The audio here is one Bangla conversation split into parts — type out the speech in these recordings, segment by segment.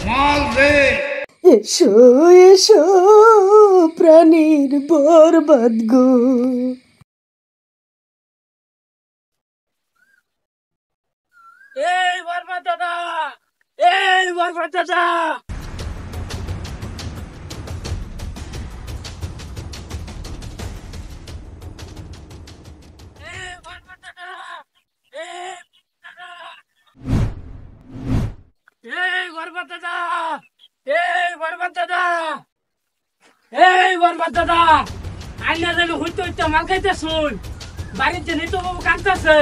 মাল দে। এসো এসো প্রাণীর বরবাদ গো। এই বরবাদ দাদা, এই বরবাদ দাদা, এই বরবাদ দাদা, এই বরবাদ দাদা, এই বরবাদ দাদা, এই বরবাদ দাদা, আইনা যেন হইতে হইতে মাল খাইতে শুন, বাড়িতে নিত বাবু কাঁদতেছে,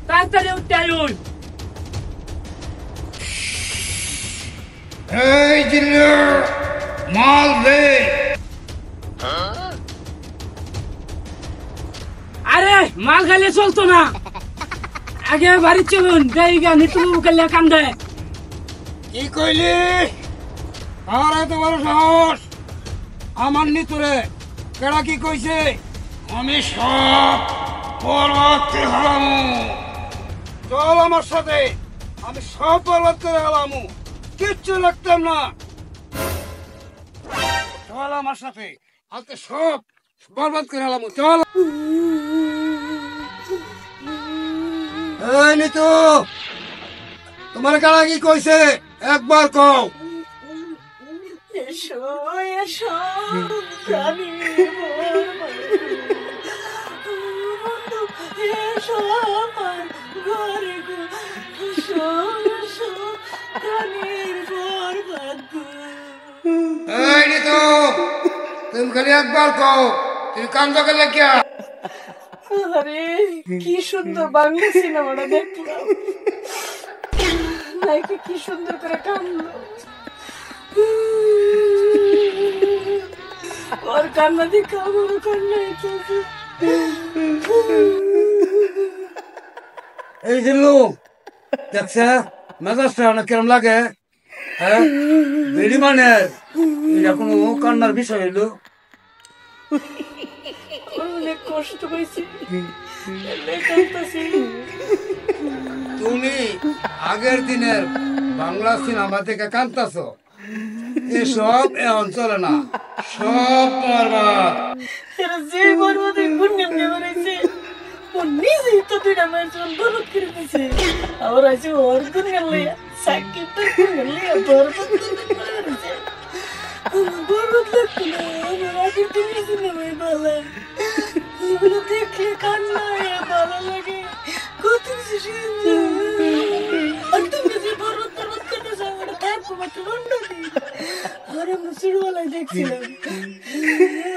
তাড়াতাড়ি উঠতে আইন। এই জিল্লু মাল দে। আরে মাল খাইলে চলতো না, আগে বাড়ি চলুন, দেইগা নিত বাবু খাইলে কান্দে। কি কইলি? আর এত বড় সাহস আমার নিতুরে কেডা কি কইছে? আমি সব বরবাদ করে হারামু। চল আমার সাথে, আমি সব বরবাদ করে হারামু, কিচ্ছু লাগতাম না। চল আমার সাথে, আজকে সব বরবাদ করে হারামু। চল। এই নিতু, তোমার কেডা কি কইছে একবার কও। এসো এসো প্রাণীর বরবাদ গো। এসো আমার ঘরে গো। এসো এসো প্রাণীর বরবাদ গো। এই নিতু, তুমি খালি একবার কও, তুমি কান্দ গেলে কে? আরে কি সুন্দর বাংলা সিনেমাটা দেখলাম, নাকি কি সুন্দর করে কান্দলো। ওর কান্না দেখে আমারও কান্না হইতেছে। এই জিল্লু, দেখছে মেজাজটা অনেক কেরম লাগে? হ্যাঁ, বেড়ি মানে এটা কোনো কান্নার বিষয় হইলো? অনেক কষ্ট হয়েছে, কাঁদতেছি। তুমি আগের দিনের বাংলা সিনেমা থেকে কাঁদতেছ, এসব এ অঞ্চলে না, সব বরবাদ। এরা যে বরবাদে গুন্ডাম দিয়ে বেড়াইছে, ও নিজেই তো দুইটা মায়ের জীবন বরবাদ করে দিছে। আবার আছে ওর গুন্ডাম লইয়া সাকিবটা গুন্ডাম লইয়া বরবাদ করে দিছে। আমার বরবাদ লাগতো না, আমার আগের দিনের সিনেমায় ভালো। এগুলো দেখলে কান্না হয়ে ভালো লাগে, কত কিছু সুন্দর। আর তুমি যে বরবাদ টরবাদ করতেছো, আমার থাকবো মাত্র 15 দিন। আর আমরা ছোটবেলায় দেখছিলাম,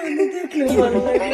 আমি দেখলে ভালো লাগে।